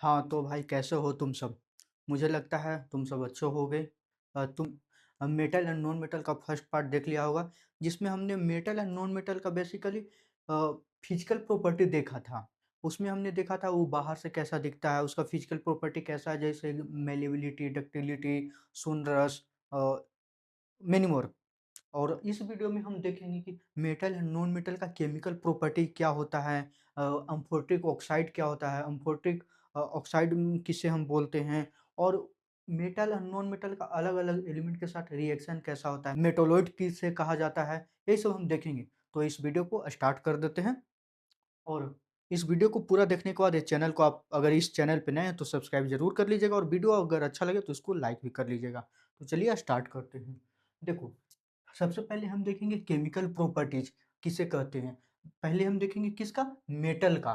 हाँ, तो भाई कैसे हो तुम सब? मुझे लगता है तुम सब अच्छे होगे। तुम मेटल एंड नॉन मेटल का फर्स्ट पार्ट देख लिया होगा, जिसमें हमने मेटल एंड नॉन मेटल का बेसिकली फिजिकल प्रॉपर्टी देखा था। उसमें हमने देखा था वो बाहर से कैसा दिखता है, उसका फिजिकल प्रॉपर्टी कैसा है, जैसे malleability, ductility, sonorous, many more. और इस वीडियो में हम देखेंगे कि मेटल एंड नॉन मेटल का केमिकल प्रॉपर्टी क्या होता है, अम्फोर्टिक ऑक्साइड क्या होता है, अम्फोर्टिक ऑक्साइड किसे हम बोलते हैं, और मेटल और नॉन मेटल का अलग-अलग एलिमेंट के साथ रिएक्शन कैसा होता है, मेटालॉइड किसे कहा जाता है, ये सब हम देखेंगे। तो इस वीडियो को स्टार्ट कर देते हैं। और इस वीडियो को पूरा देखने के बाद इस चैनल को, आप अगर इस चैनल पे नए हैं तो सब्सक्राइब ज़रूर कर लीजिएगा, और वीडियो अगर अच्छा लगे तो इसको लाइक भी कर लीजिएगा। तो चलिए स्टार्ट करते हैं। देखो, सबसे पहले हम देखेंगे केमिकल प्रॉपर्टीज किसे कहते हैं। पहले हम देखेंगे किसका, मेटल का।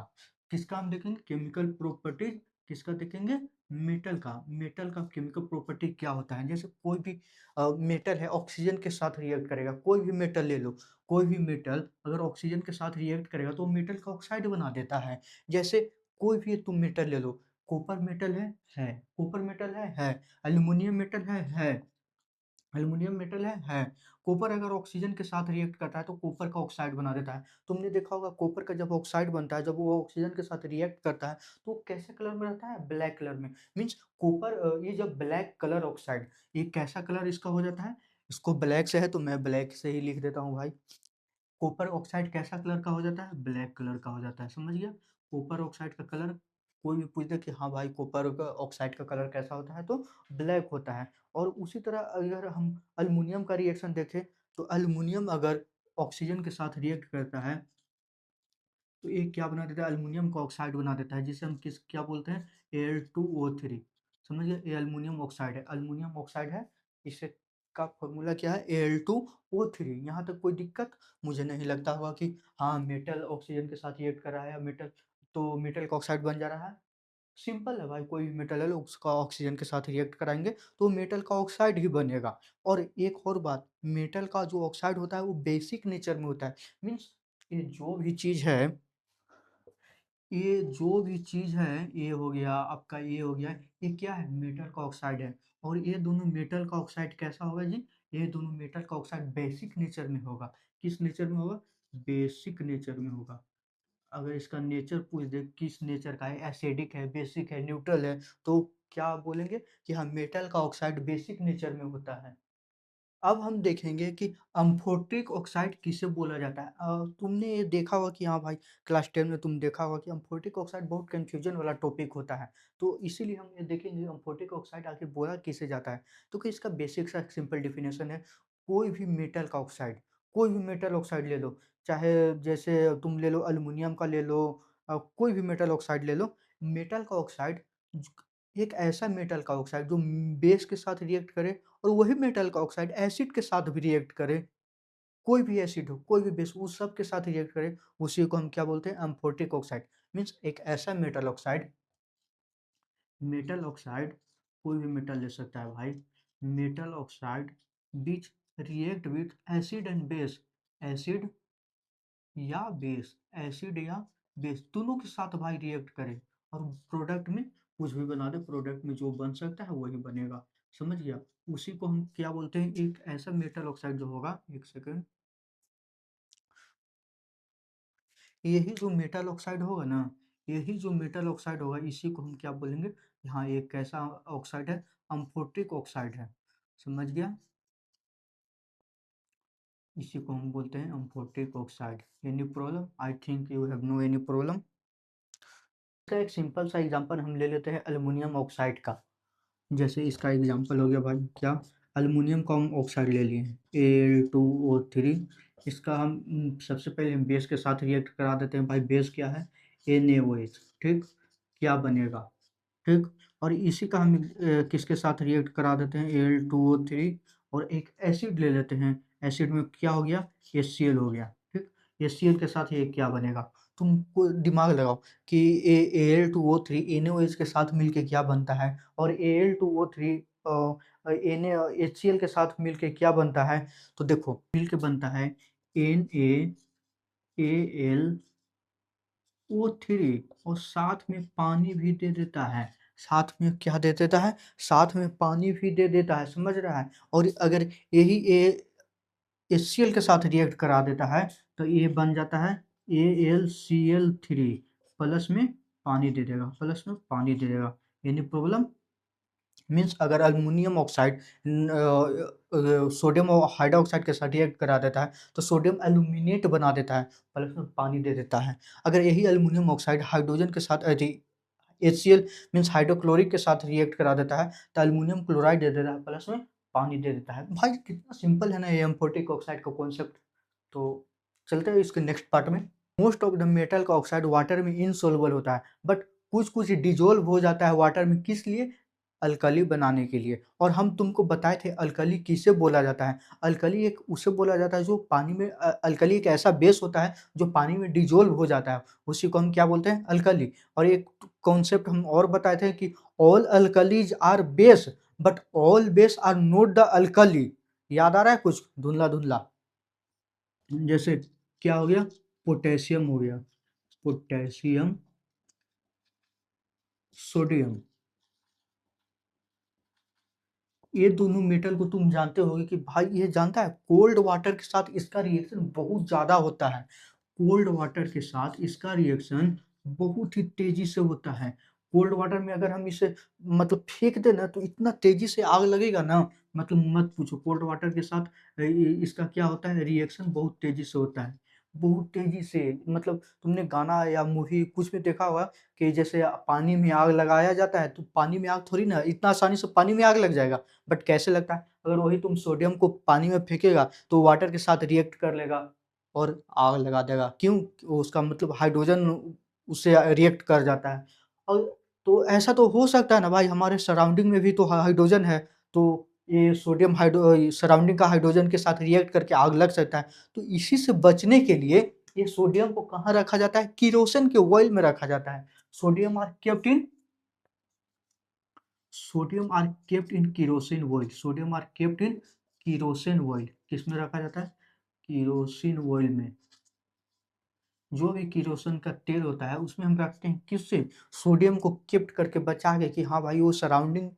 किसका हम देखेंगे, केमिकल प्रॉपर्टीज। किसका देखेंगे, मेटल का। मेटल का केमिकल प्रॉपर्टी क्या होता है, जैसे कोई भी मेटल है ऑक्सीजन के साथ रिएक्ट करेगा। कोई भी मेटल ले लो, कोई भी मेटल अगर ऑक्सीजन के साथ रिएक्ट करेगा तो मेटल का ऑक्साइड बना देता है। जैसे कोई भी तुम मेटल ले लो, कॉपर मेटल है। कॉपर मेटल है। एल्युमिनियम मेटल है। एल्युमिनियम मेटल है। कॉपर अगर ऑक्सीजन के साथ रिएक्ट करता है तो कॉपर का ऑक्साइड बना देता है। तुमने देखा होगा कॉपर का जब ऑक्साइड बनता है, जब वो ऑक्सीजन के साथ रिएक्ट करता है तो वो कैसे कलर में रहता है, ब्लैक कलर में। मीन्स कॉपर, ये जब ब्लैक कलर ऑक्साइड, ये कैसा कलर इसका हो जाता है, इसको ब्लैक से है तो मैं ब्लैक से ही लिख देता हूँ भाई। कॉपर ऑक्साइड कैसा कलर का हो जाता है, ब्लैक कलर का हो जाता है, समझ गया। कॉपर ऑक्साइड का कलर, कोई भी पूछ दे कि हाँ भाई कॉपर का ऑक्साइड का कलर कैसा होता है, तो ब्लैक होता है। और उसी तरह अगर हम अल्युमिनियम का रिएक्शन देखें, तो अल्युमिनियम अगर ऑक्सीजन के साथ रिएक्ट करता है तो ये क्या बना देता है, अल्युमिनियम का ऑक्साइड बना देता है, जिसे हम क्या बोलते हैं, Al2O3। समझ गए, ये अल्युमिनियम ऑक्साइड है, अल्युमिनियम ऑक्साइड है। इसे का फॉर्मूला क्या है, Al2O3। यहाँ तक कोई दिक्कत मुझे नहीं लगता होगा कि हाँ मेटल ऑक्सीजन के साथ रिएक्ट कर रहा है, या मेटल तो मेटल का ऑक्साइड बन जा रहा है। सिंपल है भाई, कोई भी मेटल है लो, उसका ऑक्सीजन के साथ रिएक्ट कराएंगे तो मेटल का ऑक्साइड ही बनेगा। और एक और बात, मेटल का जो ऑक्साइड होता है वो बेसिक नेचर में होता है। मीन्स ये जो भी चीज़ है, ये जो भी चीज़ है, ये हो गया आपका, ये हो गया, ये क्या है, मेटल का ऑक्साइड है। और ये दोनों मेटल का ऑक्साइड कैसा होगा जी, ये दोनों मेटल का ऑक्साइड बेसिक नेचर में होगा। किस नेचर में होगा, बेसिक नेचर में होगा। अगर इसका नेचर पूछ दे किस नेचर का है, एसिडिक है, बेसिक है, न्यूट्रल है, तो क्या बोलेंगे कि हाँ मेटल का ऑक्साइड बेसिक नेचर में होता है। अब हम देखेंगे कि अम्फोटिक ऑक्साइड किसे बोला जाता है। तुमने ये देखा होगा कि हाँ भाई, क्लास 10 में तुम देखा होगा कि अम्फोटिक ऑक्साइड बहुत कंफ्यूजन वाला टॉपिक होता है। तो इसीलिए हम ये देखेंगे अम्फोटिक ऑक्साइड आखिर बोला किसे जाता है। तो कि इसका बेसिक सा सिंपल डेफिनेशन है, कोई भी मेटल का ऑक्साइड, कोई भी मेटल ऑक्साइड ले लो, चाहे जैसे तुम ले लो एल्युमिनियम का ले लो, कोई भी मेटल ऑक्साइड ले लो। मेटल का ऑक्साइड एक ऐसा मेटल का ऑक्साइड जो बेस के साथ रिएक्ट करे, और वही मेटल का ऑक्साइड एसिड के साथ भी रिएक्ट करे। कोई भी एसिड हो, कोई भी बेस, उस सब के साथ रिएक्ट करे, उसी को हम क्या बोलते हैं, अम्फोटिक ऑक्साइड। मीन्स एक ऐसा मेटल ऑक्साइड, मेटल ऑक्साइड कोई भी मेटल ले सकता है भाई। Metal oxide which react with acid and base, acid या बेस, एसिड या बेस दोनों के साथ भाई रिएक्ट करे, और प्रोडक्ट में कुछ भी बना दे, प्रोडक्ट में जो बन सकता है वही बनेगा। समझ गया। उसी को हम क्या बोलते हैं, एक ऐसा मेटल ऑक्साइड जो होगा, एक सेकंड, यही जो मेटल ऑक्साइड होगा ना, यही जो मेटल ऑक्साइड होगा, इसी को हम क्या बोलेंगे, हाँ एक कैसा ऑक्साइड है, अम्फोटिक ऑक्साइड है। समझ गया, इसी को हम बोलते हैं amphoteric oxide. Any problem, I think you have no any problem. इसका एक सिंपल सा एग्जांपल हम ले लेते हैं एल्युमिनियम ऑक्साइड का। जैसे इसका एग्जांपल हो गया भाई क्या, एल्युमिनियम का हम ऑक्साइड ले लिए Al2O3। इसका हम सबसे पहले हम बेस के साथ रिएक्ट करा देते हैं भाई। बेस क्या है, NaOH। ठीक, क्या बनेगा, ठीक। और इसी का हम किसके साथ रिएक्ट करा देते हैं, Al2O3, और एक एसिड ले लेते हैं। एसिड में क्या हो गया, HCl हो गया, ठीक। HCl के साथ ये क्या बनेगा, तुमको दिमाग लगाओ कि Al2O3 NaOH के साथ मिलके क्या बनता है, और Al2O3 HCl के साथ मिलके क्या बनता है। तो देखो मिलके बनता है NaAlO3। O3 और साथ में पानी भी दे देता है। साथ में क्या दे देता है? साथ में पानी भी दे देता है, समझ रहा है? और अगर यही HCl के साथ रिएक्ट करा देता है तो ये बन जाता है AlCl3 प्लस में पानी दे देगा, प्लस में पानी दे देगा। Any problem? मीन्स अगर अल्युमिनियम ऑक्साइड सोडियम हाइड्रोक्साइड के साथ रिएक्ट करा देता है तो सोडियम एल्यूमिनेट बना देता है, प्लस में पानी दे देता है। अगर यही अल्युमिनियम ऑक्साइड हाइड्रोजन के साथ HCl मीन्स हाइड्रोक्लोरिक के साथ रिएक्ट करा देता है तो अल्युमिनियम क्लोराइड दे देता है, प्लस में पानी दे देता है। भाई कितना सिंपल है ना ये एम्फोटिक ऑक्साइड का कॉन्सेप्ट। तो चलते हैं इसके नेक्स्ट पार्ट में। मोस्ट ऑफ द मेटल का ऑक्साइड वाटर में इनसॉल्युबल होता है, बट कुछ कुछ डिजोल्व हो जाता है वाटर में, किस लिए? अल्कली बनाने के लिए। और हम तुमको बताए थे अल्कली किसे बोला जाता है। अल्कली एक उसे बोला जाता है जो पानी में अल्कली एक ऐसा बेस होता है जो पानी में डिजोल्व हो जाता है, उसी को हम क्या बोलते हैं? अल्कली। और एक कॉन्सेप्ट हम और बताए थे कि all alkalis are base but all base are not the alkali. याद आ रहा है कुछ धुंधला धुंधला? जैसे क्या हो गया? पोटेशियम हो गया, पोटेशियम, सोडियम, ये दोनों मेटल को तुम जानते होगे कि भाई ये जानता है कोल्ड वाटर के साथ इसका रिएक्शन बहुत ज्यादा होता है। कोल्ड वाटर के साथ इसका रिएक्शन बहुत ही तेजी से होता है। कोल्ड वाटर में अगर हम इसे मतलब फेंक दें ना तो इतना तेजी से आग लगेगा ना, मतलब मत पूछो। कोल्ड वाटर के साथ इसका क्या होता है? रिएक्शन बहुत तेजी से होता है, बहुत तेजी से। मतलब तुमने गाना या मूवी कुछ में देखा होगा कि जैसे पानी में आग लगाया जाता है तो पानी में आग थोड़ी ना इतना आसानी से पानी में आग लग जाएगा, बट कैसे लगता है? अगर वही तुम सोडियम को पानी में फेंकेगा तो वाटर के साथ रिएक्ट कर लेगा और आग लगा देगा। क्यों? उसका मतलब हाइड्रोजन उससे रिएक्ट कर जाता है। और तो ऐसा तो हो सकता है ना भाई, हमारे सराउंडिंग में भी तो हाइड्रोजन है, तो ये सोडियम हाइड्रो सराउंडिंग का हाइड्रोजन के साथ रिएक्ट करके आग लग सकता है। तो इसी से बचने के लिए ये सोडियम को कहाँ रखा जाता है? किरोसिन के ऑयल में रखा जाता है। Sodium are kept in sodium are kept in kerosene oil. Sodium are kept in kerosene oil किस में रखा जाता है? किरोसिन ऑयल में। जो भी किरोसिन का तेल होता है उसमें हम रखते हैं किससे? सोडियम को केप्ट करके बचा के कि हाँ भाई वो सराउंडिंग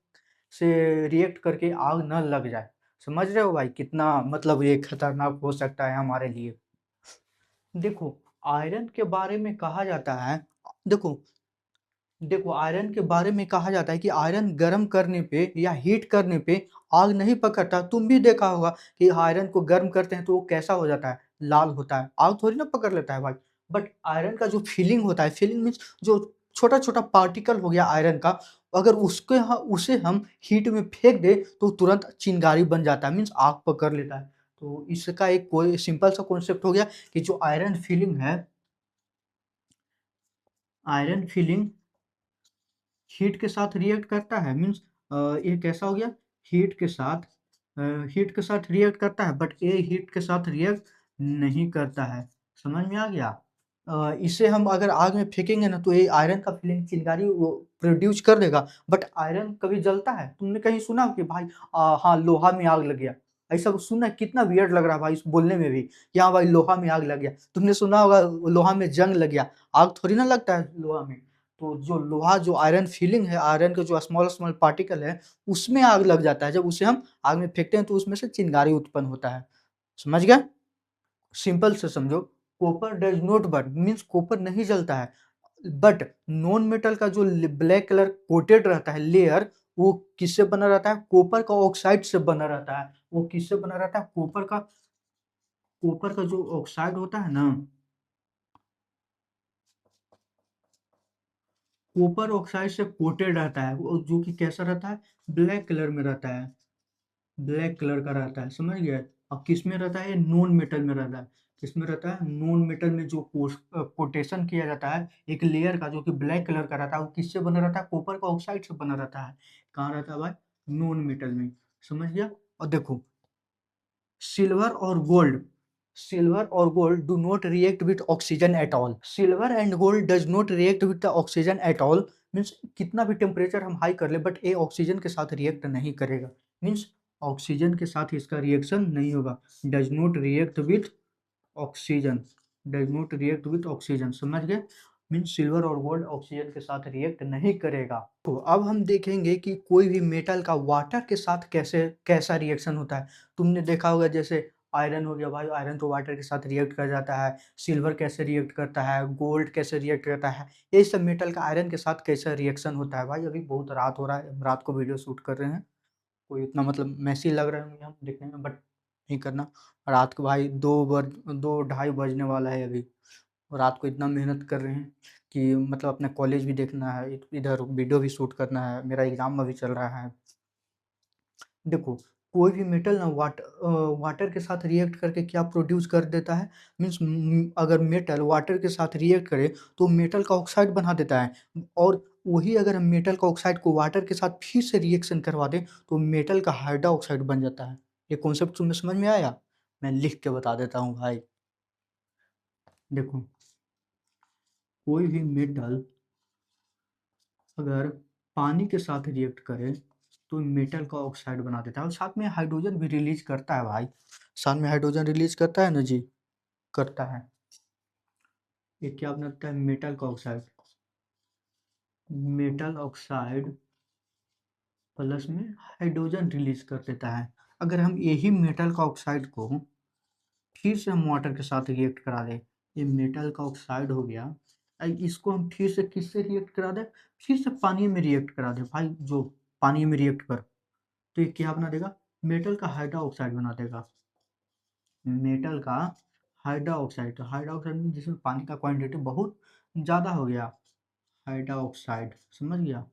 से रिएक्ट करके आग न लग जाए। समझ रहे हो भाई कितना मतलब ये खतरनाक हो सकता है हमारे लिए? देखो आयरन के बारे में कहा जाता है, देखो देखो आयरन के बारे में कहा जाता है कि आयरन गर्म करने पे या हीट करने पे आग नहीं पकड़ता। तुम भी देखा होगा कि आयरन को गर्म करते हैं तो वो कैसा हो जाता है? लाल होता है। आग थोड़ी ना पकड़ लेता है भाई। बट आयरन का जो फीलिंग होता है, फीलिंग मीन्स जो छोटा छोटा पार्टिकल हो गया आयरन का, अगर उसे हम हीट में फेंक दे तो तुरंत चिंगारी बन जाता है, मीन्स आग पकड़ लेता है। तो इसका एक कोई सिंपल सा कॉन्सेप्ट हो गया कि जो आयरन फीलिंग है, आयरन फीलिंग हीट के साथ रिएक्ट करता है, मीन्स ये कैसा हो गया? हीट के साथ हीट के साथ रिएक्ट करता है, बट ये हीट के साथ रिएक्ट नहीं करता है। समझ में आ गया? इसे हम अगर आग में फेंकेंगे ना तो ये आयरन का फीलिंग चिंगारी वो प्रोड्यूस कर देगा, बट आयरन कभी जलता है? तुमने कहीं सुना हो कि भाई हाँ लोहा में आग लग गया? ऐसा सुना है? कितना वियर्ड लग रहा है भाई इस बोलने में भी कि हाँ भाई लोहा में आग लग गया। तुमने सुना होगा लोहा में जंग लग गया। आग थोड़ी ना लगता है लोहा में। तो जो लोहा जो आयरन फीलिंग है, आयरन के जो स्मॉल स्मॉल पार्टिकल है उसमें आग लग जाता है। जब उसे हम आग में फेंकते हैं तो उसमें से चिंगारी उत्पन्न होता है। समझ गया? सिंपल से समझो। Copper does not burn means copper नहीं जलता है, बट नॉन मेटल का जो ब्लैक कलर कोटेड रहता है लेयर, वो किससे बना रहता है? कॉपर का ऑक्साइड से बना रहता है। वो किससे बना रहता है? कॉपर का जो ऑक्साइड होता है ना, कॉपर ऑक्साइड से कोटेड रहता है, वो जो कि कैसा रहता है? ब्लैक कलर में रहता है, ब्लैक कलर का रहता है। समझ गए? अब किस में रहता है? नॉन मेटल में रहता है। किस में रहता है? नॉन मेटल में जो कोटेशन किया जाता है एक लेयर का जो कि ब्लैक कलर का रहता है, वो किससे बना रहता है? कॉपर का ऑक्साइड से बना रहता है। कहाँ रहता है भाई? नॉन मेटल में। समझ गया? और देखो सिल्वर और गोल्ड, सिल्वर और gold do not react with oxygen at all. Silver and gold does not react with the oxygen at all, means कितना भी टेम्परेचर हम हाई कर ले बट ये ऑक्सीजन के साथ रिएक्ट नहीं करेगा। मीन्स ऑक्सीजन के साथ इसका रिएक्शन नहीं होगा। Does not react with oxygen, does not react with oxygen. समझ गए? मीन्स सिल्वर और गोल्ड ऑक्सीजन के साथ रिएक्ट नहीं करेगा। तो अब हम देखेंगे कि कोई भी मेटल का वाटर के साथ कैसा रिएक्शन होता है। तुमने देखा होगा जैसे आयरन हो गया भाई, आयरन तो वाटर के साथ रिएक्ट कर जाता है। सिल्वर कैसे रिएक्ट करता है, गोल्ड कैसे रिएक्ट करता है, ये सब मेटल का आयरन के साथ कैसा रिएक्शन होता है। भाई अभी बहुत रात हो रहा है, हम रात को वीडियो शूट कर रहे हैं, कोई इतना मतलब मैसी लग रहा है मुझे हम देखने में, बट नहीं करना। रात को भाई 2 ढाई बजने वाला है अभी, और रात को इतना मेहनत कर रहे हैं कि मतलब अपना कॉलेज भी देखना है, इधर वीडियो भी शूट करना है, मेरा एग्जाम अभी चल रहा है। देखो, कोई भी मेटल ना वाटर के साथ रिएक्ट करके क्या प्रोड्यूस कर देता है, मीन्स अगर मेटल वाटर के साथ रिएक्ट करे तो मेटल का ऑक्साइड बना देता है। और वही अगर हम मेटल का ऑक्साइड को वाटर के साथ फिर से रिएक्शन करवा दें तो मेटल का हाइड्रा ऑक्साइड बन जाता है। ये कॉन्सेप्ट तुम्हें समझ में आया? मैं लिख के बता देता हूँ भाई। देखो, कोई भी मेटल अगर पानी के साथ रिएक्ट करे तो मेटल का ऑक्साइड बना देता है, और साथ में हाइड्रोजन भी रिलीज करता है भाई। साथ में हाइड्रोजन रिलीज करता है ना जी, करता है। ये क्या बनाता है, मेटल का ऑक्साइड। मेटल ऑक्साइड प्लस में हाइड्रोजन रिलीज कर देता है। अगर हम यही मेटल का ऑक्साइड को फिर से हम वाटर के साथ रिएक्ट करा दें, ये मेटल का ऑक्साइड हो गया, इसको हम फिर से किससे रिएक्ट करा दें, फिर से पानी में रिएक्ट करा दें भाई, जो पानी में रिएक्ट कर, तो ये क्या बना देगा, मेटल का हाइड्रा ऑक्साइड बना देगा। मेटल का हाइड्रा ऑक्साइड, तो हाइड्रा ऑक्साइड में जिसमें पानी का क्वांटिटी बहुत ज़्यादा हो गया, हाइड्रा ऑक्साइड। समझ गया?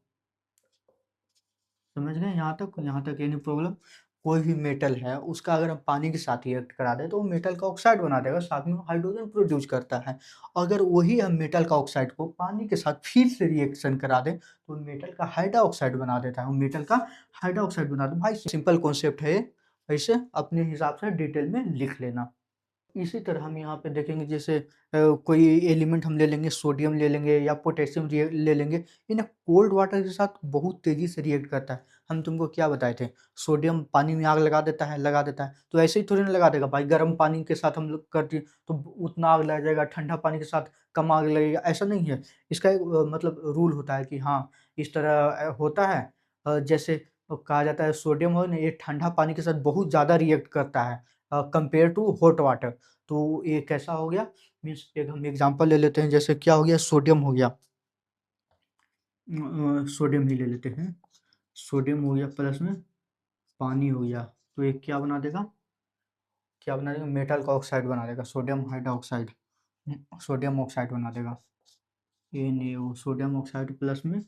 समझ गए यहाँ तक? यहाँ तक एनी प्रॉब्लम? कोई भी मेटल है उसका अगर हम पानी के साथ रिएक्ट करा दें तो वो मेटल का ऑक्साइड बना देगा, साथ में हाइड्रोजन प्रोड्यूस करता है। अगर वही हम मेटल का ऑक्साइड को पानी के साथ फिर से रिएक्शन करा दें तो मेटल का हाइड्रा ऑक्साइड बना देता है, वो मेटल का हाइड्रा ऑक्साइड बना दे। भाई सिंपल कॉन्सेप्ट है ये, ऐसे अपने हिसाब से डिटेल में लिख लेना। इसी तरह हम यहाँ पे देखेंगे जैसे कोई एलिमेंट हम ले लेंगे, सोडियम ले लेंगे या पोटेशियम ले लेंगे, इन्हें कोल्ड वाटर के साथ बहुत तेजी से रिएक्ट करता है। हम तुमको क्या बताए थे, सोडियम पानी में आग लगा देता है, तो ऐसे ही थोड़ी ना लगा देगा भाई। गर्म पानी के साथ हम लोग कर दिए तो उतना आग लग जाएगा, ठंडा पानी के साथ कम आग लगेगा, ऐसा नहीं है। इसका एक मतलब रूल होता है कि हाँ इस तरह होता है। जैसे कहा जाता है सोडियम हो ना, ये ठंडा पानी के साथ बहुत ज़्यादा रिएक्ट करता है कंपेयर टू हॉट वाटर। तो ये कैसा हो गया, मीन्स एक हम एग्जांपल ले लेते हैं, जैसे क्या हो गया, सोडियम हो गया। सोडियम ही ले लेते हैं, सोडियम हो गया प्लस में पानी हो गया, तो ये क्या बना देगा, क्या बना देगा, मेटल का ऑक्साइड बना देगा, सोडियम हाइड्रोक्साइड, सोडियम ऑक्साइड बना देगा। ये नहीं, वो सोडियम ऑक्साइड प्लस में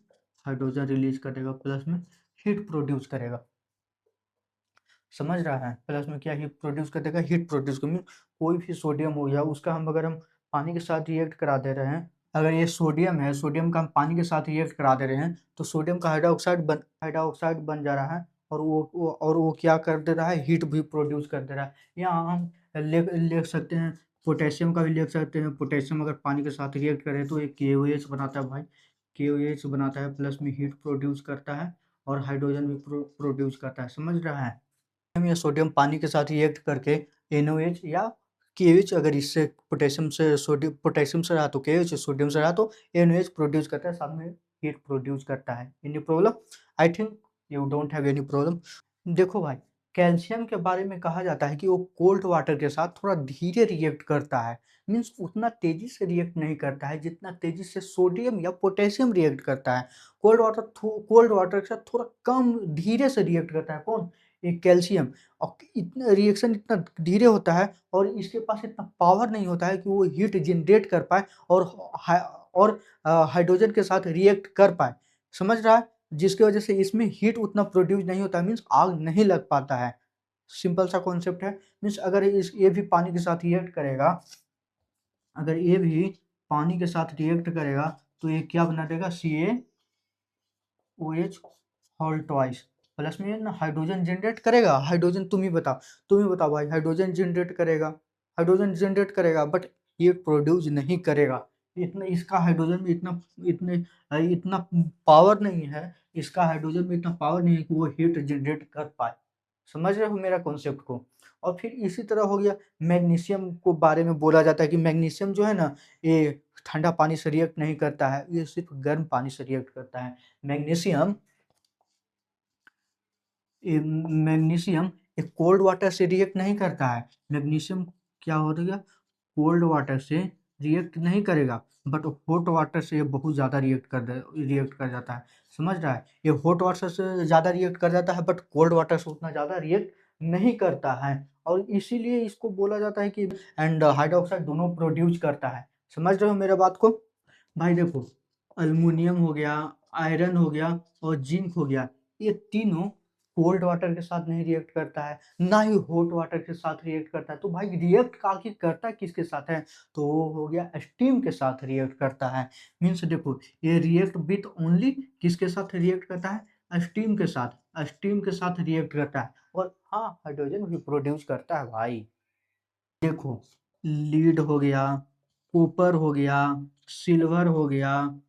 हाइड्रोजन रिलीज करेगा, प्लस में हीट प्रोड्यूस करेगा। समझ रहा है? प्लस में क्या हीट प्रोड्यूस कर देगा, हीट प्रोड्यूस कर, कोई भी सोडियम हो गया उसका हम अगर हम पानी के साथ रिएक्ट करा दे रहे हैं, अगर ये सोडियम है, सोडियम का हम पानी के साथ रिएक्ट करा दे रहे हैं तो सोडियम का हाइड्रोक्साइड बन जा रहा है, और वो क्या कर दे रहा है, हीट भी प्रोड्यूस कर दे रहा है। यहाँ हम लिख सकते हैं, पोटेशियम का भी लिख सकते हैं। पोटेशियम अगर पानी के साथ रिएक्ट करें तो ये KOH बनाता है भाई, KOH बनाता है, प्लस में हीट प्रोड्यूस करता है और हाइड्रोजन भी प्रोड्यूस करता है। समझ रहा है? या सोडियम पानी के साथ रिएक्ट करके NOH या KOH, अगर इससे पोटेशियम से रहा तो KOH, सोडियम से रहा तो NOH प्रोड्यूस करता है, साथ में हीट प्रोड्यूस करता है। Any problem? I think you don't have any problem. देखो भाई, कैल्शियम के बारे में कहा जाता है कि वो कोल्ड वाटर के साथ थोड़ा धीरे रिएक्ट करता है, मीन्स उतना तेजी से रिएक्ट नहीं करता है जितना तेजी से सोडियम या पोटेशियम रिएक्ट करता है। कोल्ड वाटर के साथ थोड़ा कम धीरे से रिएक्ट करता है, कौन, ये कैल्शियम। और इतना रिएक्शन इतना धीरे होता है और इसके पास इतना पावर नहीं होता है कि वो हीट जनरेट कर पाए और हाइड्रोजन के साथ रिएक्ट कर पाए। समझ रहा है? जिसकी वजह से इसमें हीट उतना प्रोड्यूस नहीं होता, मीन्स आग नहीं लग पाता है। सिंपल सा कॉन्सेप्ट है। मीन्स अगर ये भी पानी के साथ रिएक्ट करेगा, अगर ये भी पानी के साथ रिएक्ट करेगा तो ये क्या बना देगा, CaOH होल ट्वाइस, प्लस में ना हाइड्रोजन जनरेट करेगा। हाइड्रोजन तुम ही बताओ भाई, हाइड्रोजन जनरेट करेगा, हाइड्रोजन जनरेट करेगा, बट ये प्रोड्यूस नहीं करेगा। इतना इसका हाइड्रोजन में इतना पावर नहीं है, इसका हाइड्रोजन में इतना पावर नहीं है कि वो हीट जनरेट कर पाए। समझ रहे हो मेरा कॉन्सेप्ट को? और फिर इसी तरह हो गया, मैग्नीशियम को बारे में बोला जाता है कि मैग्नीशियम जो है ना, ये ठंडा पानी से रिएक्ट नहीं करता है, ये सिर्फ गर्म पानी से रिएक्ट करता है। मैग्नीशियम मैग्नीशियम एक कोल्ड वाटर से रिएक्ट नहीं करता है। मैग्नीशियम क्या हो गया, कोल्ड वाटर से रिएक्ट नहीं करेगा, बट हॉट वाटर से ये बहुत ज़्यादा रिएक्ट कर जाता है। समझ रहा है, ये हॉट वाटर से ज़्यादा रिएक्ट कर जाता है, बट कोल्ड वाटर से उतना ज़्यादा रिएक्ट नहीं करता है, और इसीलिए इसको बोला जाता है कि एंड हाइड्रोक्साइड दोनों प्रोड्यूस करता है। समझ रहे हो मेरे बात को भाई? देखो, अल्युमिनियम हो गया, आयरन हो गया और जिंक हो गया, ये तीनों कोल्ड वाटर के साथ नहीं रिएक्ट करता है, ना ही हॉट वाटर के साथ रिएक्ट करता है। तो भाई रिएक्ट आखिर करता किसके साथ है? तो वो हो गया स्टीम के साथ रिएक्ट करता है। मीन्स देखो, ये रिएक्ट विथ ओनली किसके साथ रिएक्ट करता है? स्टीम के साथ, स्टीम के साथ रिएक्ट करता है, और हाँ, हाइड्रोजन भी प्रोड्यूस करता है भाई। देखो, लीड हो गया, कॉपर हो गया, सिल्वर हो गया,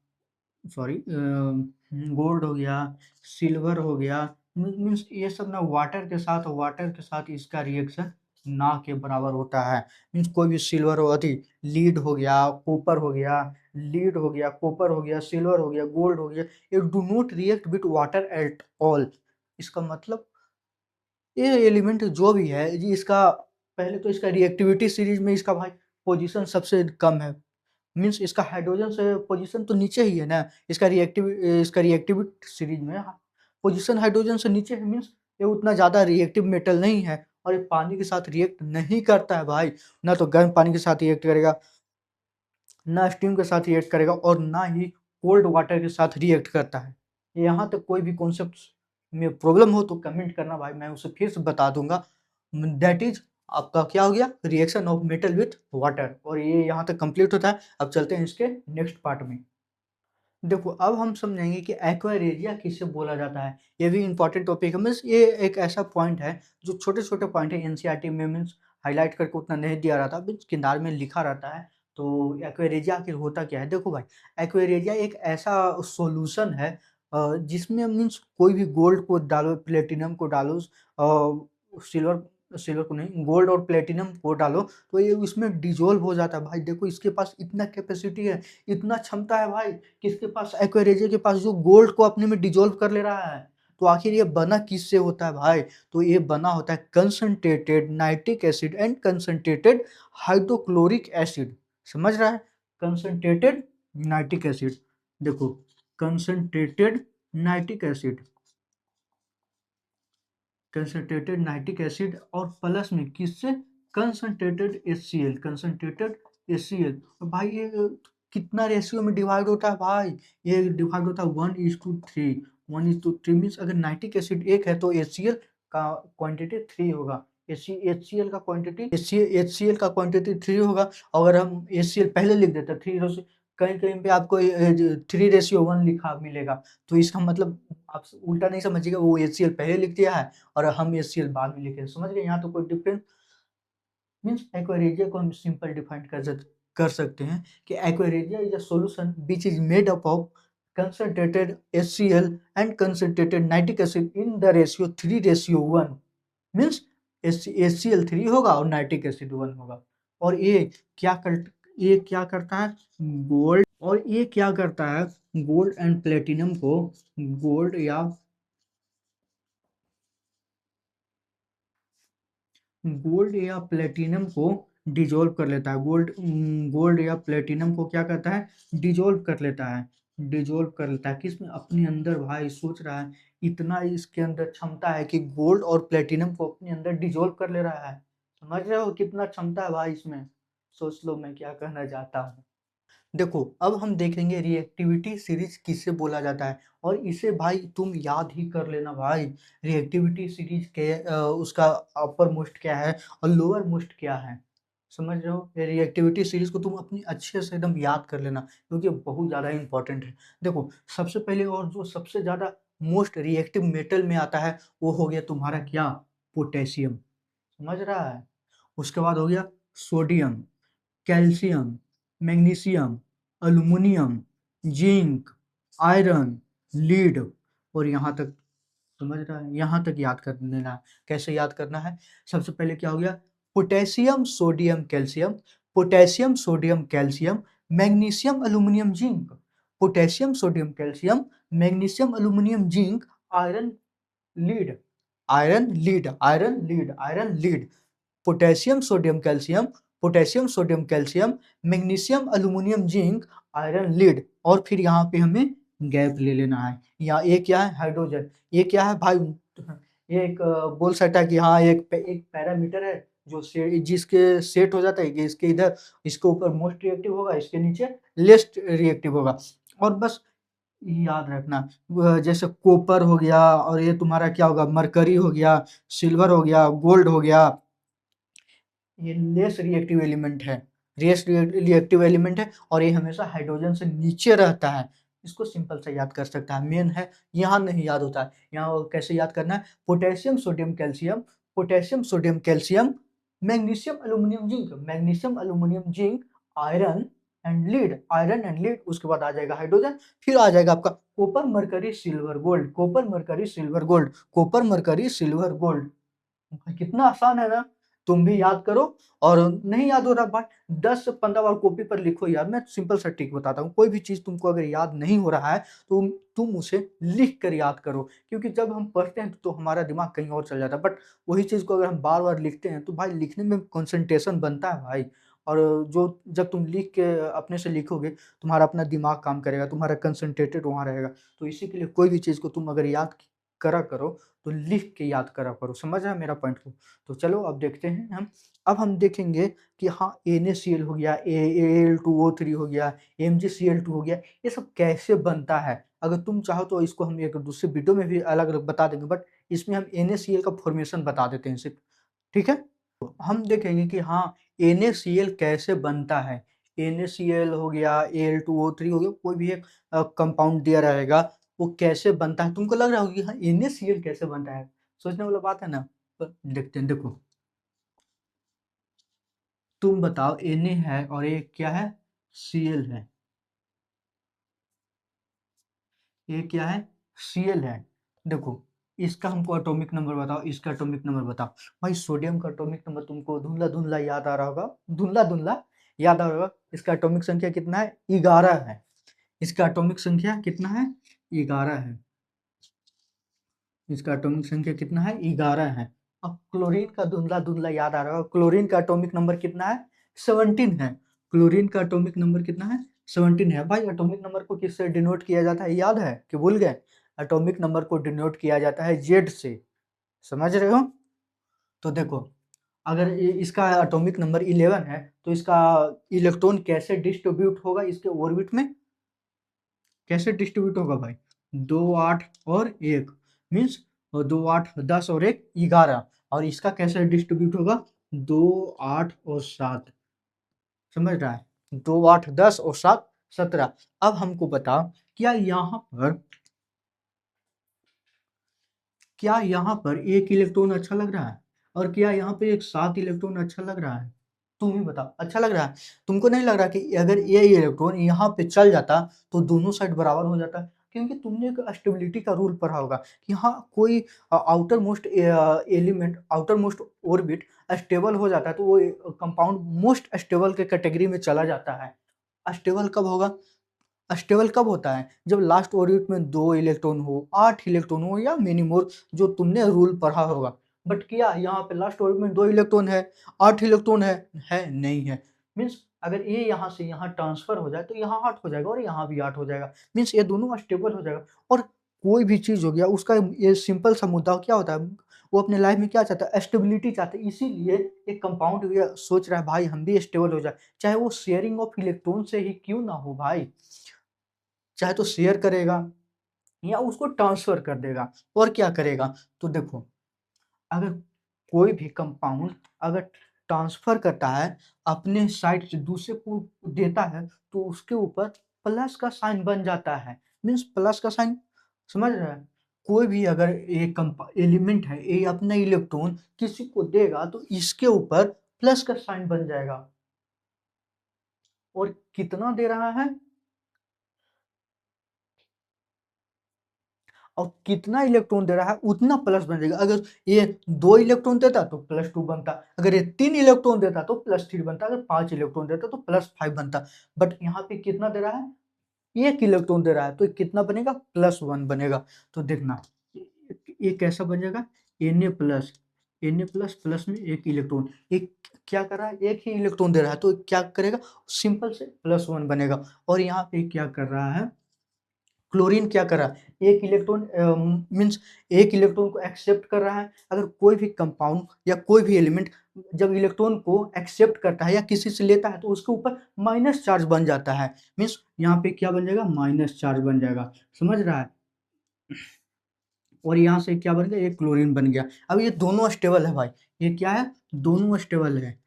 सॉरी गोल्ड हो गया, सिल्वर हो गया, मीन्स ये सब ना वाटर के साथ इसका रिएक्शन ना के बराबर होता है। मीन्स कोई भी सिल्वर हो अति लीड हो गया, कॉपर हो गया, लीड हो गया, कॉपर हो गया, सिल्वर हो गया, गोल्ड हो गया, ये do not react with water at all. इसका मतलब ये एलिमेंट जो भी है जी, इसका पहले तो इसका रिएक्टिविटी सीरीज में इसका भाई पोजीशन सबसे कम है। मीन्स इसका हाइड्रोजन से पोजीशन तो नीचे ही है ना, इसका रिएक्टिविटी सीरीज में पोजीशन हाइड्रोजन से नीचे है। मीन्स ये उतना ज़्यादा रिएक्टिव मेटल नहीं है, और ये पानी के साथ रिएक्ट नहीं करता है भाई। ना तो गर्म पानी के साथ रिएक्ट करेगा, ना स्टीम के साथ रिएक्ट करेगा, और ना ही कोल्ड वाटर के साथ रिएक्ट करता है। यहाँ तक कोई भी कॉन्सेप्ट में प्रॉब्लम हो तो कमेंट करना भाई, मैं उसे फिर से बता दूंगा। दैट इज आपका क्या हो गया, reaction of metal with water, और ये यहाँ तक कंप्लीट होता है। अब चलते हैं इसके नेक्स्ट पार्ट में। देखो, अब हम समझेंगे कि एक्वारेरिया किसे बोला जाता है। ये भी इंपॉर्टेंट टॉपिक है। मीन्स ये एक ऐसा पॉइंट है जो छोटे छोटे पॉइंट है, एनसीईआरटी में मीन्स हाईलाइट करके उतना नहीं दिया रहता, मीन्स किनार में लिखा रहता है। तो एक्वेरेरिया आखिर होता क्या है? देखो भाई, एक्वेरेरिया एक ऐसा सॉल्यूशन है जिसमें मीन्स कोई भी गोल्ड को डालो, प्लेटिनम को डालो, सिल्वर सिल्वर को नहीं, गोल्ड और प्लेटिनम को डालो, तो ये उसमें डिजोल्व हो जाता है भाई। देखो, इसके पास इतना कैपेसिटी है, इतना क्षमता है भाई, किसके पास? एक्वेरेरिया के पास, जो गोल्ड को अपने में डिजोल्व कर ले रहा है। तो आखिर ये बना किससे होता है भाई? तो ये बना होता है concentrated nitric acid and concentrated hydrochloric acid. समझ रहा है? कंसंट्रेटेड नाइट्रिक एसिड, देखो, concentrated nitric acid, concentrated nitric acid, और प्लस में किससे? Concentrated HCl, concentrated HCl। और भाई ये कितना रेशियो में डिवाइड होता है भाई? ये डिवाइड होता है 1:3। 1:3 मीन्स अगर नाइट्रिक एसिड एक है तो HCl का क्वांटिटी 3 होगा। HCl का क्वांटिटी HCl का क्वांटिटी 3 होगा। अगर हम HCl पहले लिख देते 3, कहीं कहीं पे आपको 3:1 लिखा मिलेगा। तो इसका मतलब आप उल्टा नहीं समझिएगा, वो HCl पहले लिख दिया है और हम HCl बाद में लिखे। समझ गए? यहाँ तो कोई डिफरेंस। मीन्स एक्वेरेरिया को हम सिंपल डिफाइन कर सकते हैं कि aqua regia is a solution which is made up of concentrated HCl and concentrated nitric acid in the ratio 3:1। Means HCl 3 होगा और नाइट्रिक एसिड 1 होगा। और ये क्या करता है? गोल्ड, और ये क्या करता है? गोल्ड एंड प्लेटिनम को, गोल्ड या गोल्ड या प्लेटिनम को डिजोल्व कर लेता है। गोल्ड या प्लेटिनम को क्या करता है? डिजोल्व कर लेता है। डिजोल्व कर लेता है किसमें? अपने अंदर भाई। सोच रहा है, इतना इसके अंदर क्षमता है कि गोल्ड और प्लेटिनम को अपने अंदर डिजोल्व कर ले रहा है। समझ रहे हो कितना क्षमता है भाई इसमें? सोच लो मैं क्या कहना चाहता हूँ। देखो, अब हम देखेंगे रिएक्टिविटी सीरीज किसे बोला जाता है, और इसे भाई तुम याद ही कर लेना भाई। रिएक्टिविटी सीरीज के उसका अपर मोस्ट क्या है और लोअर मोस्ट क्या है। समझ रहे हो? ये रिएक्टिविटी सीरीज को तुम अपनी अच्छे से एकदम याद कर लेना, क्योंकि बहुत ज़्यादा इंपॉर्टेंट है। देखो, सबसे पहले और जो सबसे ज़्यादा मोस्ट रिएक्टिव मेटल में आता है वो हो गया तुम्हारा क्या? पोटेशियम। समझ रहा है? उसके बाद हो गया sodium, calcium, magnesium, aluminium, zinc, iron, lead, और यहाँ तक। समझ रहा है? यहाँ तक याद कर लेना है। कैसे याद करना है? सबसे पहले क्या हो गया? Potassium sodium calcium, potassium sodium calcium, magnesium aluminium zinc, potassium sodium calcium, magnesium aluminium zinc, iron lead, iron lead, potassium sodium calcium, potassium sodium calcium, magnesium aluminium zinc, iron lead. और फिर यहाँ पे हमें गैप ले लेना है। यहाँ ये क्या है? हाइड्रोजन। ये क्या है भाई? ये एक बोल सकता है कि हाँ एक पैरामीटर है जो जिसके सेट हो जाता है कि इसके इधर इसके ऊपर मोस्ट रिएक्टिव होगा, इसके नीचे लेस्ट रिएक्टिव होगा। और बस याद रखना, जैसे कॉपर हो गया, और ये तुम्हारा क्या होगा? मरकरी हो गया, सिल्वर हो गया, गोल्ड हो गया, ये लेस रिएक्टिव एलिमेंट है, रिएक्टिव एलिमेंट है, और ये हमेशा हाइड्रोजन से नीचे रहता है। इसको सिंपल से याद कर सकता है, मेन है, यहाँ नहीं याद होता है। यहाँ कैसे याद करना है? Potassium sodium calcium, potassium sodium calcium, magnesium aluminium zinc, magnesium aluminium zinc, iron and lead, iron and lead, उसके बाद आ जाएगा हाइड्रोजन। फिर आ जाएगा आपका copper mercury silver gold, copper mercury silver gold, copper mercury silver gold. भाई कितना आसान है ना, तुम भी याद करो। और नहीं याद हो रहा भाई, 10 से 15 बार कॉपी पर लिखो यार। मैं सिंपल सा ट्रिक बताता हूँ, कोई भी चीज तुमको अगर याद नहीं हो रहा है तो तुम उसे लिख कर याद करो, क्योंकि जब हम पढ़ते हैं तो हमारा दिमाग कहीं और चल जाता है, बट वही चीज को अगर हम बार बार लिखते हैं तो भाई लिखने में कंसंट्रेशन बनता है भाई। और जो जब तुम लिख के अपने से लिखोगे, तुम्हारा अपना दिमाग काम करेगा, तुम्हारा कंसंट्रेटेड वहां रहेगा। तो इसी के लिए कोई भी चीज को तुम अगर याद करा करो तो लिख के याद करा करो। समझ रहे मेरा पॉइंट को? तो चलो अब देखते हैं हम। अब हम देखेंगे कि हाँ NaCl हो गया, Al2O3 हो गया, MgCl2 हो गया, ये सब कैसे बनता है। अगर तुम चाहो तो इसको हम एक दूसरे वीडियो में भी अलग अलग बता देंगे, बट इसमें हम NaCl का फॉर्मेशन बता देते हैं सिर्फ। ठीक है, तो हम देखेंगे कि हाँ NaCl कैसे बनता है। NaCl हो गया, Al2O3 हो गया, कोई भी एक कंपाउंड दिया रहेगा, वो कैसे बनता है। तुमको लग रहा होगा कि हाँ NaCl कैसे बनता है, सोचने वाला बात है ना। पर देखते हैं, देखो तुम बताओ, Na है और ये क्या है? Cl है। ये क्या है? Cl है। देखो इसका हमको एटॉमिक नंबर बताओ, इसका एटॉमिक नंबर बताओ। भाई सोडियम का एटॉमिक नंबर तुमको धुंधला धुंधला याद आ रहा होगा, धुंधला धुंधला याद आ रहा होगा। इसका एटॉमिक संख्या कितना है? 11 है। इसका एटॉमिक संख्या कितना है? 11 है। इसका एटॉमिक संख्या कितना है? 11 है। अब क्लोरीन का धुंधला धुंधला याद आ रहा होगा, क्लोरीन का एटॉमिक नंबर कितना है? 17 है। क्लोरीन का एटॉमिक नंबर कितना है? 17 है। भाई एटॉमिक नंबर को किससे डिनोट किया जाता है, याद है कि भूल गए? एटॉमिक नंबर को डिनोट किया जाता है जेड से। समझ रहे हो? तो देखो, अगर इसका एटॉमिक नंबर 11 है तो इसका इलेक्ट्रॉन कैसे डिस्ट्रीब्यूट होगा इसके ऑर्बिट में? कैसे डिस्ट्रीब्यूट होगा भाई? 2 8 और 1 मीन्स 2 8 10 और 1 11। और इसका कैसे डिस्ट्रीब्यूट होगा? 2 8 और 7। समझ रहा है? 2 8 10 और 7 17। अब हमको बता, क्या यहाँ पर क्या यहाँ पर एक इलेक्ट्रॉन अच्छा लग रहा है, और क्या यहाँ पे एक 7 इलेक्ट्रॉन अच्छा लग रहा है? तुम ही बताओ, अच्छा लग रहा है? तुमको नहीं लग रहा कि अगर ये इलेक्ट्रॉन यहाँ पे चल जाता तो दोनों साइड बराबर हो जाता? क्योंकि तुमने एक स्टेबिलिटी का रूल पढ़ा होगा कि हाँ कोई outer most element, outer most orbit stable हो जाता है तो वो कंपाउंड मोस्ट स्टेबल के कैटेगरी में चला जाता है। स्टेबल कब होगा? स्टेबल कब होता है? जब लास्ट ऑर्बिट में 2 इलेक्ट्रॉन हो, 8 इलेक्ट्रॉन हो, या मेनी मोर, जो तुमने रूल पढ़ा होगा। बट क्या यहाँ पे लास्ट ऑर्बिट में 2 इलेक्ट्रॉन है, 8 इलेक्ट्रॉन है नहीं है। मीन्स अगर ये यहाँ से यहाँ ट्रांसफर हो जाए तो यहाँ 8 हो जाएगा और यहाँ भी 8 हो जाएगा। मीन्स ये दोनों स्टेबल हो जाएगा। और कोई भी चीज हो गया उसका ये सिंपल सा मुद्दा क्या होता है, वो अपने लाइफ में क्या चाहता है? स्टेबिलिटी चाहता है। इसीलिए एक कंपाउंड ये सोच रहा है भाई हम भी स्टेबल हो जाए, चाहे वो शेयरिंग ऑफ इलेक्ट्रॉन से ही क्यों ना हो भाई। चाहे तो शेयर करेगा या उसको ट्रांसफर कर देगा, और क्या करेगा। तो देखो, अगर कोई भी कंपाउंड अगर ट्रांसफर करता है अपने साइड से दूसरे को देता है तो उसके ऊपर प्लस का साइन बन जाता है। मीन्स प्लस का साइन, समझ रहे हैं? कोई भी अगर एक एलिमेंट है, ये अपना इलेक्ट्रॉन किसी को देगा तो इसके ऊपर प्लस का साइन बन जाएगा। और कितना दे रहा है? और कितना इलेक्ट्रॉन दे रहा है उतना प्लस बनेगा। अगर ये 2 इलेक्ट्रॉन देता तो +2 बनता, अगर ये 3 इलेक्ट्रॉन देता तो +3 बनता, अगर 5 इलेक्ट्रॉन देता तो +5 बनता। बट यहाँ पे कितना दे रहा है, 1 इलेक्ट्रॉन दे रहा है, तो कितना बनेगा, +1 बनेगा। तो देखना ये कैसा बनेगा, Na प्लस प्लस में 1 इलेक्ट्रॉन, एक क्या कर रहा है, 1 ही इलेक्ट्रॉन दे रहा है, तो क्या करेगा, सिंपल से +1 बनेगा। और यहाँ पे क्या कर रहा है, क्लोरीन क्या कर रहा है, 1 इलेक्ट्रॉन मीन्स 1 इलेक्ट्रॉन को एक्सेप्ट कर रहा है। अगर कोई भी कंपाउंड या कोई भी एलिमेंट जब इलेक्ट्रॉन को एक्सेप्ट करता है या किसी से लेता है तो उसके ऊपर माइनस चार्ज बन जाता है, मीन्स यहाँ पे क्या बन जाएगा, माइनस चार्ज बन जाएगा, समझ रहा है। और यहाँ से क्या बन गया, एक क्लोरीन बन गया। अब ये दोनों स्टेबल है भाई, ये क्या है, दोनों स्टेबल है,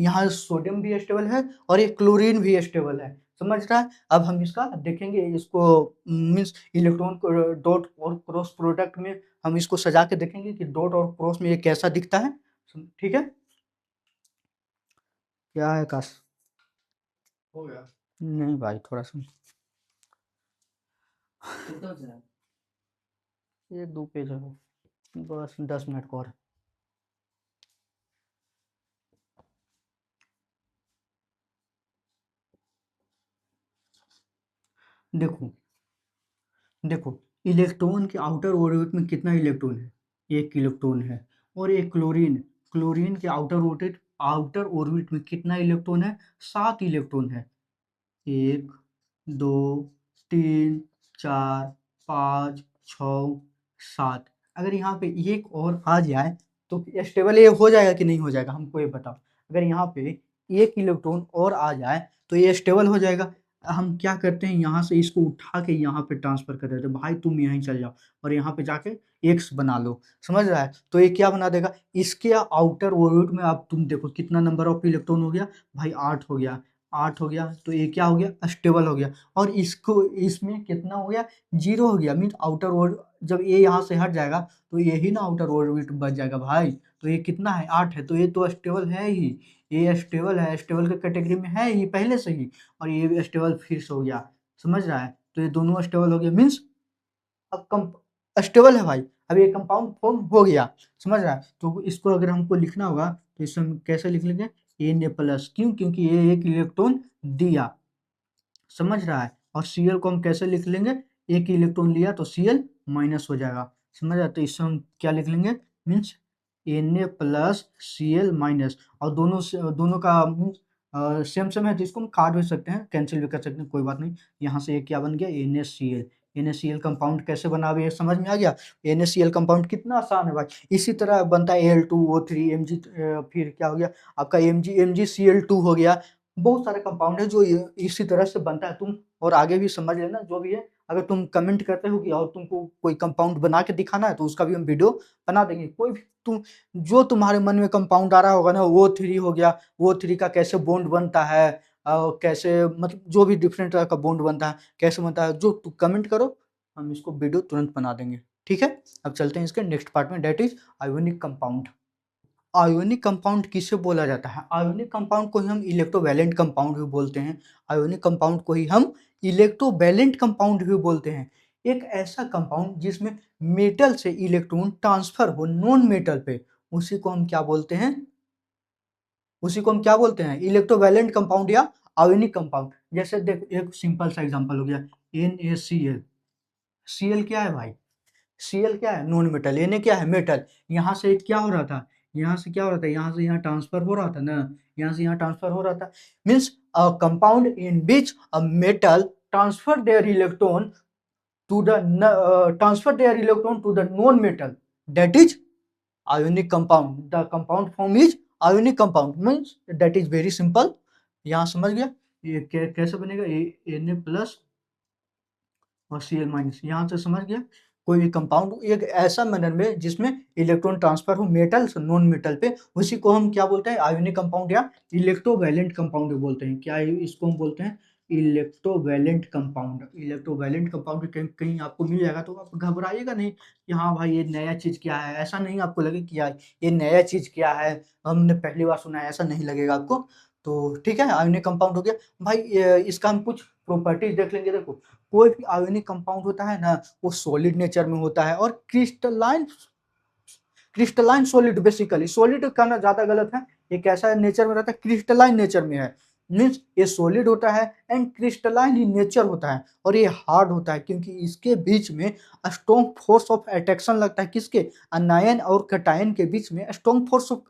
यहाँ सोडियम भी स्टेबल है और ये क्लोरीन भी स्टेबल है, समझ रहा है। अब हम इसका देखेंगे, इसको मीन्स इलेक्ट्रॉन को डॉट और क्रॉस प्रोडक्ट में हम इसको सजा के देखेंगे कि डॉट और क्रॉस में ये कैसा दिखता है, ठीक है। क्या है काश, हो गया, नहीं भाई थोड़ा सा, एक दो पेज है, बस 10 मिनट को और। देखो देखो, इलेक्ट्रॉन के आउटर ऑर्बिट में कितना इलेक्ट्रॉन है, 1 इलेक्ट्रॉन है। और एक क्लोरीन, क्लोरीन के आउटर ऑर्बिट में कितना इलेक्ट्रॉन है, 7 इलेक्ट्रॉन है, 1 2 3 4 5 6 7। अगर यहाँ पे एक और आ जाए तो स्टेबल ये हो जाएगा कि नहीं हो जाएगा, हमको ये बताओ। अगर यहाँ पे एक इलेक्ट्रॉन और आ जाए तो ये स्टेबल हो जाएगा। हम क्या करते हैं, यहाँ से इसको उठा के यहाँ पे ट्रांसफर कर देते हैं, भाई तुम यहीं चल जाओ और यहाँ पे जाके एक्स बना लो, समझ रहा है। तो ये क्या बना देगा, इसके आउटर ऑर्बिट में अब तुम देखो कितना नंबर ऑफ इलेक्ट्रॉन हो गया, भाई 8 हो गया, 8 हो गया, तो ये क्या हो गया, स्टेबल हो गया। और इसको इसमें कितना हो गया, 0 हो गया, मीन्स आउटर ऑर्बिट, जब ये यहाँ से हट जाएगा तो यही ना आउटर ऑर्बिट बच जाएगा भाई। तो ये कितना है, 8 है, तो ये तो स्टेबल है ही, ये स्टेबल है, स्टेबल के कैटेगरी में है ही पहले से ही। और ये भी स्टेबल फिर से हो गया, समझ रहा है। तो ये दोनों स्टेबल हो गया, मीन्स अब कम स्टेबल है भाई, अब ये कंपाउंड फॉर्म हो गया, समझ रहा है। तो इसको अगर हमको लिखना होगा तो इसे हम कैसे लिख लेंगे, Na+, क्यों, क्योंकि ये एक इलेक्ट्रॉन दिया, समझ रहा है। और Cl को हम कैसे लिख लेंगे, एक इलेक्ट्रॉन लिया तो Cl माइनस हो जाएगा, समझ रहा है। तो इससे हम क्या लिख लेंगे, मीन्स Na+Cl-, और दोनों का सेम सेम है तो इसको हम काट भी सकते हैं, कैंसिल भी कर सकते हैं, कोई बात नहीं। यहाँ से ये क्या बन गया, NaCl। NaCl कंपाउंड कैसे बना, ये समझ में आ गया। NaCl कंपाउंड कितना आसान है भाई, इसी तरह बनता है Al2O3 Mg, फिर क्या हो गया आपका MgCl2 हो गया। बहुत सारे कंपाउंड है जो इसी तरह से बनता है, तुम और आगे भी समझ लेना जो भी है। अगर तुम कमेंट करते हो कि और तुमको कोई कंपाउंड बना के दिखाना है तो उसका भी हम वीडियो बना देंगे। कोई भी तुम जो तुम्हारे मन में कंपाउंड आ रहा होगा ना, O3 हो गया, O3 का कैसे बॉन्ड बनता है, कैसे मतलब जो भी डिफरेंट तरह का बॉन्ड बनता है कैसे बनता है, जो तुम कमेंट करो हम इसको वीडियो तुरंत बना देंगे, ठीक है। अब चलते हैं इसके नेक्स्ट पार्ट में, that is ionic compound. Ionic compound किसे बोला जाता है, आयोनिक कंपाउंड को ही हम इलेक्ट्रोवैलेंट कंपाउंड भी बोलते हैं। आयोनिक कंपाउंड को ही हम इलेक्ट्रोवैलेंट कंपाउंड भी बोलते हैं। एक ऐसा कंपाउंड जिसमें मेटल से इलेक्ट्रॉन ट्रांसफर हो नॉन मेटल पे, उसी को हम क्या बोलते हैं, उसी को हम क्या बोलते हैं, इलेक्ट्रोवैलेंट कंपाउंड या आयोनिक कंपाउंड। जैसे देख एक सिंपल सा एग्जांपल हो गया, NaCl। Cl क्या है भाई, Cl क्या है, नॉन मेटल, Na क्या है, मेटल। यहाँ से क्या हो रहा था, यहाँ से क्या हो रहा था, यहाँ से यहाँ ट्रांसफर हो रहा था ना, यहाँ से यहाँ ट्रांसफर हो रहा था। Means a compound in which a metal transfer their electron to the transfer their electron to the non metal, that is ionic compound. The compound form is ionic compound, means that is very simple. यहाँ समझ गया, ये कैसे बनेगा, Na+ और Cl-, यहाँ से समझ गया। कोई भी कंपाउंड एक ऐसा मैनर में जिसमें इलेक्ट्रॉन ट्रांसफर हो मेटल से नॉन मेटल पे, उसी को हम क्या बोलते हैं, आयोनिक कंपाउंड या इलेक्ट्रोवैलेंट कंपाउंड बोलते हैं। क्या इसको हम बोलते हैं, इलेक्ट्रोवैलेंट कंपाउंड। इलेक्ट्रोवैलेंट कंपाउंड कहीं कहीं आपको मिल जाएगा तो आप घबराइएगा नहीं कि हाँ भाई ये नया चीज क्या है, ऐसा नहीं आपको लगे कि यार ये नया चीज क्या है, हमने पहली बार सुना है, ऐसा नहीं लगेगा आपको। तो ठीक है, आयोनिक कंपाउंड हो गया भाई। इसका हम कुछ प्रॉपर्टीज देख लेंगे। देखो कोई भी आयोनिक कंपाउंड होता है ना, वो सॉलिड नेचर में होता है, और crystalline crystalline solid, basically solid कहना ज्यादा गलत है, ये कैसा नेचर में रहता है, क्रिस्टलाइन नेचर में है, मीन्स ये सॉलिड होता है एंड क्रिस्टलाइन इन नेचर होता है, और ये हार्ड होता है क्योंकि इसके बीच में स्ट्रॉन्ग फोर्स ऑफ अट्रैक्शन लगता है, किसके, अनायन और कटायन के बीच में स्ट्रॉन्ग फोर्स ऑफ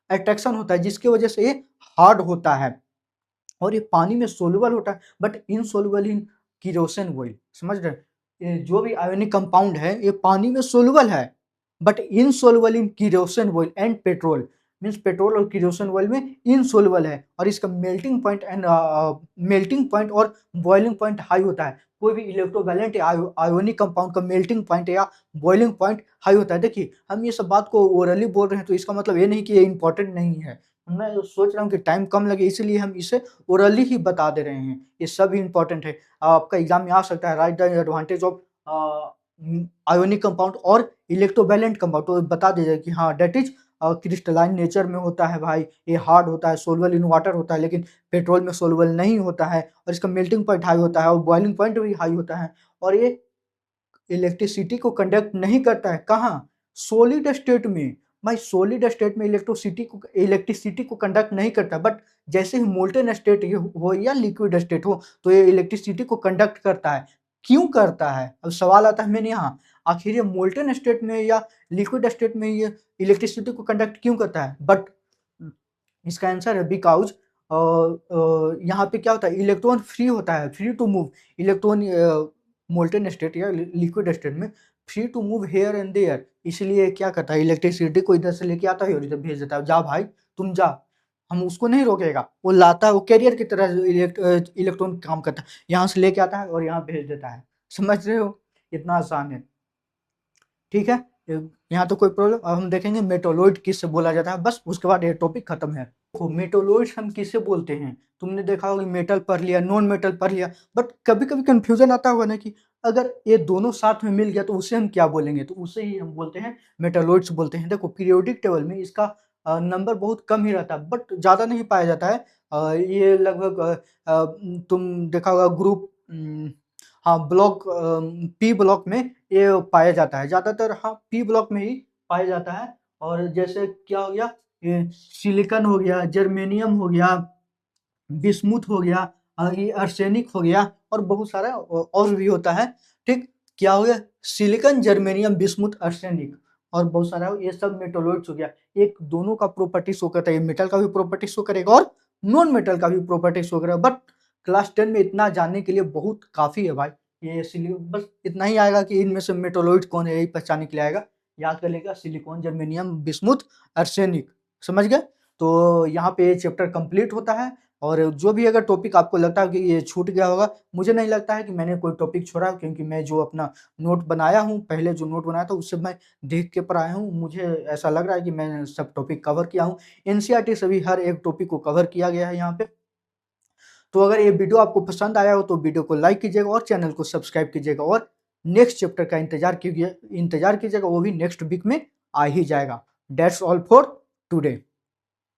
अट्रैक्शन होता है, जिसकी वजह से ये हार्ड होता है, और ये पानी में सोलुबल होता है but insoluble in kerosene oil, समझ रहे, ये जो भी आयोनिक कंपाउंड है ये पानी में सोलुबल है but insoluble in kerosene oil and petrol, means petrol और किरोसिन ऑयल में इनसोलुबल है, और इसका मेल्टिंग पॉइंट और बॉइलिंग पॉइंट हाई होता है, कोई भी इलेक्ट्रोवैलेंट आयोनिक कंपाउंड का मेल्टिंग पॉइंट या बॉइलिंग पॉइंट हाई होता है। देखिए हम ये सब बात को ओरली बोल रहे हैं तो इसका मतलब ये नहीं कि ये इंपॉर्टेंट नहीं है, मैं सोच रहा हूँ कि टाइम कम लगे इसलिए हम इसे ओरली ही बता दे रहे हैं, ये सब इंपॉर्टेंट है, आपका एग्जाम में आ सकता है, right the advantage of ionic compound और इलेक्ट्रोवैलेंट कंपाउंड, तो बता दीजिए कि हाँ डेट इज क्रिस्टलाइन नेचर में होता है भाई, ये हार्ड होता है, सोलुबल इन वाटर होता है, लेकिन पेट्रोल में सोलुबल नहीं होता है, और इसका मेल्टिंग पॉइंट हाई होता है और बॉइलिंग पॉइंट भी हाई होता है, और ये इलेक्ट्रिसिटी को कंडक्ट नहीं करता है, कहाँ, सॉलिड स्टेट में, भाई सॉलिड स्टेट में इलेक्ट्रिसिटी को कंडक्ट नहीं करता, बट जैसे ही मोल्टेन स्टेट हो या लिक्विड स्टेट हो तो ये इलेक्ट्रिसिटी को कंडक्ट करता है, क्यों करता है, अब सवाल आता है मैंने यहाँ, आखिर ये मोल्टेन स्टेट में या लिक्विड स्टेट में ये इलेक्ट्रिसिटी को कंडक्ट क्यों करता है, बट इसका आंसर है बिकॉज यहाँ पे क्या होता है, इलेक्ट्रॉन फ्री होता है, free to move, electron molten state या लिक्विड स्टेट में free to move here and there, इसलिए क्या करता है, इलेक्ट्रिसिटी को इधर से लेके आता है और इधर भेज देता है, जा भाई तुम जा, हम उसको नहीं रोकेगा, वो लाता है, वो कैरियर की तरह इलेक्ट्रॉन काम करता है, यहाँ से लेके आता है और यहाँ भेज देता है, समझ रहे हो, इतना आसान है, ठीक है, यहाँ तो कोई प्रॉब्लम, अब हम देखेंगे मेटोलॉइड किससे बोला जाता है, बस उसके बाद ये टॉपिक खत्म है। देखो मेटोलॉइड्स हम किससे बोलते हैं, तुमने देखा होगा मेटल पढ़ लिया, नॉन मेटल पढ़ लिया, बट कभी कभी कंफ्यूजन आता होगा ना कि अगर ये दोनों साथ में मिल गया तो उसे हम क्या बोलेंगे, तो उसे ही हम बोलते हैं मेटोलॉइड्स बोलते हैं। देखो पीरियोडिक टेबल में इसका नंबर बहुत कम ही रहता है, बट ज़्यादा नहीं पाया जाता है, ये लगभग तुम देखा होगा ग्रुप, हाँ ब्लॉक, पी ब्लॉक में ये पाया जाता है ज़्यादातर, हाँ पी ब्लॉक में ही पाया जाता है, और जैसे क्या हो गया, ये सिलिकॉन हो गया, जर्मेनियम हो गया, बिस्मुथ हो गया, ये आर्सेनिक हो गया, और बहुत सारा और भी होता है, ठीक, क्या हो गया, सिलिकॉन, जर्मेनियम, बिस्मुथ, आर्सेनिक, और बहुत सारा ये सब मेटोलॉइड्स हो गया, एक दोनों का प्रॉपर्टी शो करता है, मेटल का भी प्रॉपर्टी शो करेगा और नॉन मेटल का भी प्रॉपर्टी शो करेगा, बट क्लास 10 में इतना जानने के लिए बहुत काफी है भाई, ये बस इतना ही आएगा कि इनमें से मेटोलॉइड कौन है यही पहचानने के लिए आएगा, याद कर लेगा, सिलिकॉन, जर्मेनियम, बिस्मुथ, आर्सेनिक, समझ गए, तो यहाँ पे ये चैप्टर कंप्लीट होता है, और जो भी अगर टॉपिक आपको लगता है कि ये छूट गया होगा, मुझे नहीं लगता है कि मैंने कोई टॉपिक छोड़ा है, क्योंकि मैं जो अपना नोट बनाया हूँ, पहले जो नोट बनाया था उससे मैं देख के पढ़ाया हूँ, मुझे ऐसा लग रहा है कि मैंने सब टॉपिक कवर किया हूँ, एनसीईआरटी से भी हर एक टॉपिक को कवर किया गया है यहाँ पे। तो अगर ये वीडियो आपको पसंद आया हो तो वीडियो को लाइक कीजिएगा और चैनल को सब्सक्राइब कीजिएगा, और नेक्स्ट चैप्टर का इंतजार कीजिएगा, वो भी नेक्स्ट वीक में आ ही जाएगा। That's all for today.